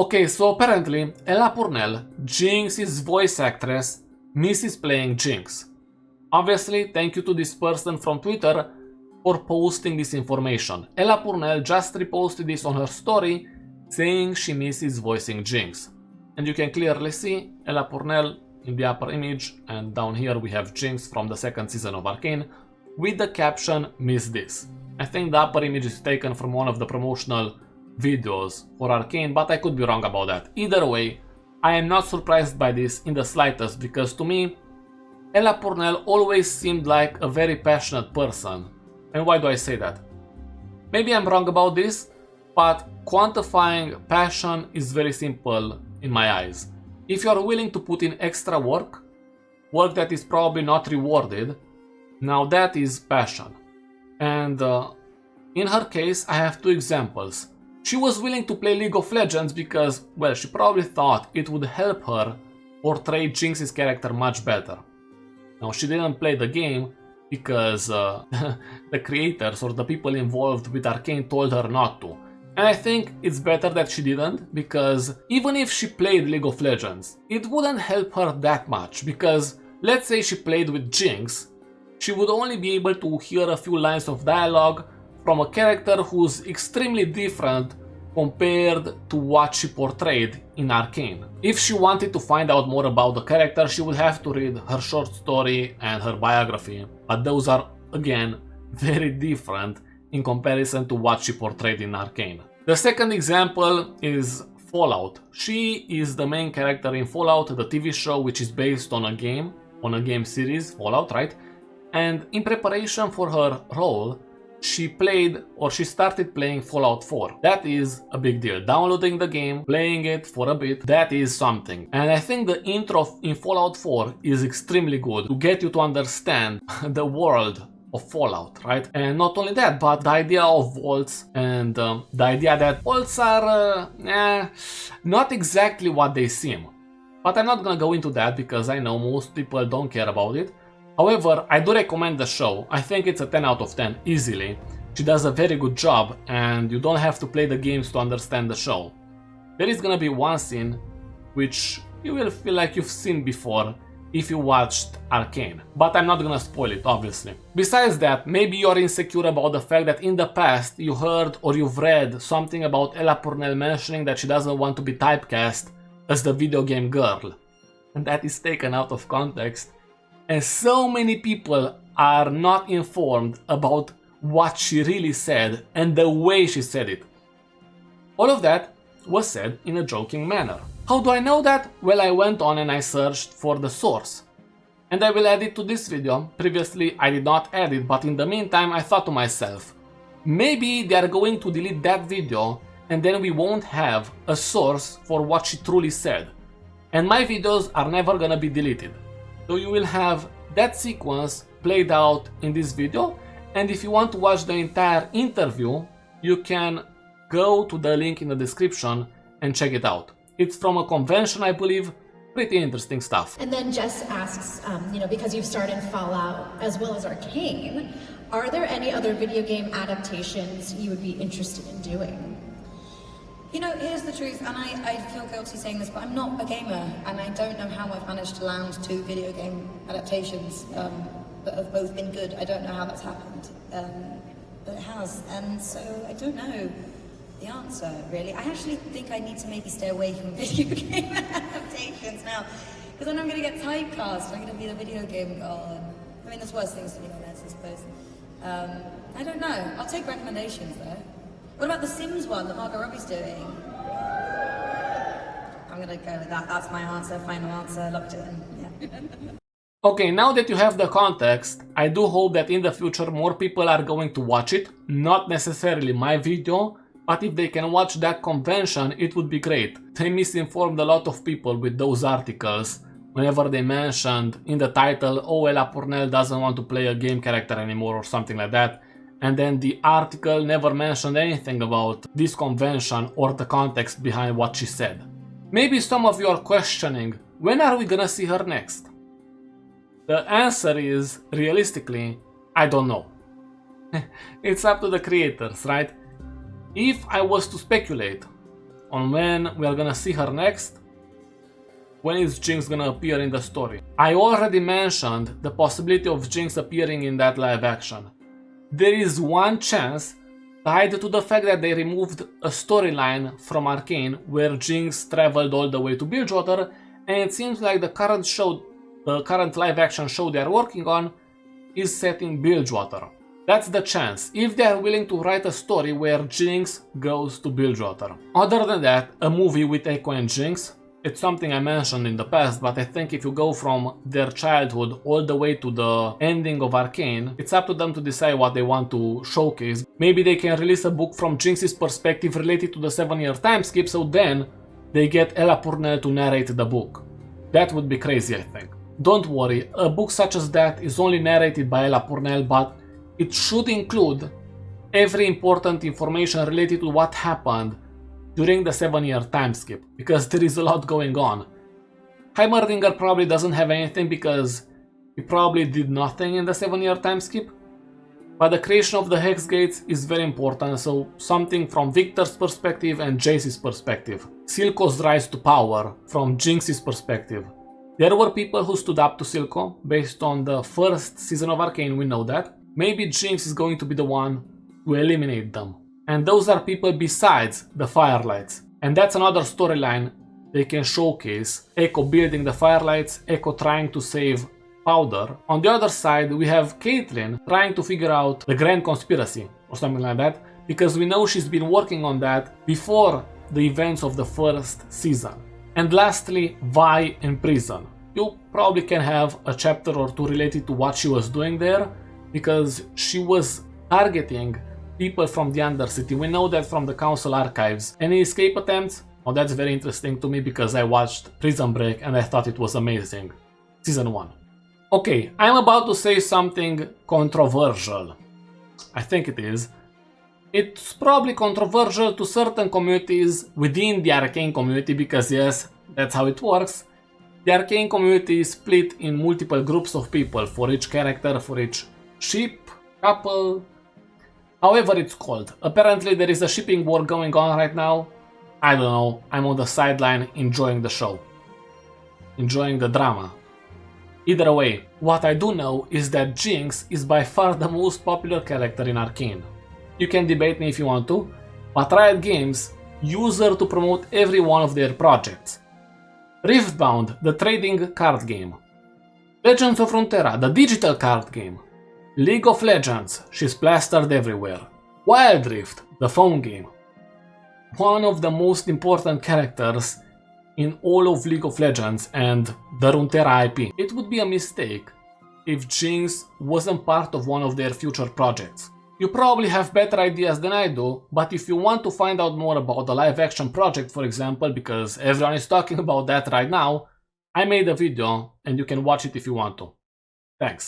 Okay, so apparently Ella Purnell, Jinx's voice actress, misses playing Jinx. Obviously, thank you to this person from Twitter for posting this information. Ella Purnell just reposted this on her story, saying she misses voicing Jinx. And you can clearly see Ella Purnell in the upper image, and down here we have Jinx from the second season of Arcane, with the caption, "Miss this." I think the upper image is taken from one of the promotional videos for Arcane, but I could be wrong about that. Either way, I am not surprised by this in the slightest, because to me, Ella Purnell always seemed like a very passionate person. And why do I say that? Maybe I'm wrong about this, but quantifying passion is very simple in my eyes. If you are willing to put in extra work that is probably not rewarded, now that is passion. And in her case, I have two examples. She was willing to play League of Legends because, well, she probably thought it would help her portray Jinx's character much better. Now, she didn't play the game because the creators or the people involved with Arcane told her not to. And I think it's better that she didn't, because even if she played League of Legends, it wouldn't help her that much, because let's say she played with Jinx, she would only be able to hear a few lines of dialogue from a character who's extremely different compared to what she portrayed in Arcane. If she wanted to find out more about the character, she would have to read her short story and her biography, but those are, again, very different in comparison to what she portrayed in Arcane. The second example is Fallout. She is the main character in Fallout, the TV show, which is based on a game series, Fallout, right? And in preparation for her role, she started playing Fallout 4. That is a big deal. Downloading the game, playing it for a bit, that is something. And I think the intro in Fallout 4 is extremely good to get you to understand the world of Fallout, right? And not only that, but the idea of vaults and the idea that vaults are not exactly what they seem. But I'm not gonna go into that because I know most people don't care about it. However, I do recommend the show. I think it's a 10 out of 10 easily. She does a very good job and you don't have to play the games to understand the show. There is gonna be one scene which you will feel like you've seen before if you watched Arcane, but I'm not gonna spoil it, obviously. Besides that, maybe you're insecure about the fact that in the past you heard or you've read something about Ella Purnell mentioning that she doesn't want to be typecast as the video game girl. And that is taken out of context. And so many people are not informed about what she really said and the way she said it. All of that was said in a joking manner. How do I know that? Well, I went on and I searched for the source. And I will add it to this video. Previously I did not add it, but in the meantime I thought to myself, maybe they are going to delete that video and then we won't have a source for what she truly said. And my videos are never gonna be deleted. So you will have that sequence played out in this video, and if you want to watch the entire interview, you can go to the link in the description and check it out. It's from a convention, I believe. Pretty interesting stuff. And then Jess asks, because you've started Fallout as well as Arcane, are there any other video game adaptations you would be interested in doing? You know, here's the truth, and I feel guilty saying this, but I'm not a gamer, and I don't know how I've managed to land 2 video game adaptations that have both been good. I don't know how that's happened, but it has, and so I don't know the answer, really. I actually think I need to maybe stay away from video game adaptations now, because then I'm going to get typecast. I'm going to be the video game girl. I mean, there's worse things to be honest, I suppose. I don't know. I'll take recommendations, though. What about the Sims one that Margot Robbie's doing? I'm gonna go with that. That's my answer, final answer, locked it in. Yeah. Okay, now that you have the context, I do hope that in the future more people are going to watch it. Not necessarily my video, but if they can watch that convention, it would be great. They misinformed a lot of people with those articles whenever they mentioned in the title, oh, Ella Purnell doesn't want to play a game character anymore or something like that. And then the article never mentioned anything about this convention or the context behind what she said. Maybe some of you are questioning, when are we gonna see her next? The answer is, realistically, I don't know. It's up to the creators, right? If I was to speculate, on when we are gonna see her next? When is Jinx gonna appear in the story? I already mentioned the possibility of Jinx appearing in that live action. There is one chance tied to the fact that they removed a storyline from Arcane where Jinx traveled all the way to Bilgewater, and it seems like the current live action show they are working on is set in Bilgewater. That's the chance, if they are willing to write a story where Jinx goes to Bilgewater. Other than that, a movie with Echo and Jinx, it's something I mentioned in the past, but I think if you go from their childhood all the way to the ending of Arcane, it's up to them to decide what they want to showcase. Maybe they can release a book from Jinx's perspective related to the 7-year time skip, so then they get Ella Purnell to narrate the book. That would be crazy, I think. Don't worry, a book such as that is only narrated by Ella Purnell, but it should include every important information related to what happened during the 7-year time skip, because there is a lot going on. Heimerdinger probably doesn't have anything because he probably did nothing in the 7-year time skip, but the creation of the Hex Gates is very important, so something from Victor's perspective and Jace's perspective. Silco's rise to power from Jinx's perspective. There were people who stood up to Silco based on the first season of Arcane, we know that. Maybe Jinx is going to be the one to eliminate them. And those are people besides the Firelights. And that's another storyline they can showcase. Echo building the Firelights, Echo trying to save Powder. On the other side, we have Caitlyn trying to figure out the Grand Conspiracy or something like that, because we know she's been working on that before the events of the first season. And lastly, Vi in prison. You probably can have a chapter or two related to what she was doing there, because she was targeting people from the Undercity. We know that from the Council archives. Any escape attempts? Oh, that's very interesting to me because I watched Prison Break and I thought it was amazing. Season 1. Okay, I'm about to say something controversial. I think it is. It's probably controversial to certain communities within the Arcane community because yes, that's how it works. The Arcane community is split in multiple groups of people for each character, for each ship, couple, however it's called. Apparently there is a shipping war going on right now. I don't know, I'm on the sideline enjoying the show. Enjoying the drama. Either way, what I do know is that Jinx is by far the most popular character in Arcane. You can debate me if you want to, but Riot Games use her to promote every one of their projects. Riftbound, the trading card game. Legends of Runeterra, the digital card game. League of Legends, she's plastered everywhere. Wild Rift, the phone game. One of the most important characters in all of League of Legends and the Runeterra IP. It would be a mistake if Jinx wasn't part of one of their future projects. You probably have better ideas than I do, but if you want to find out more about the live action project, for example, because everyone is talking about that right now, I made a video and you can watch it if you want to. Thanks.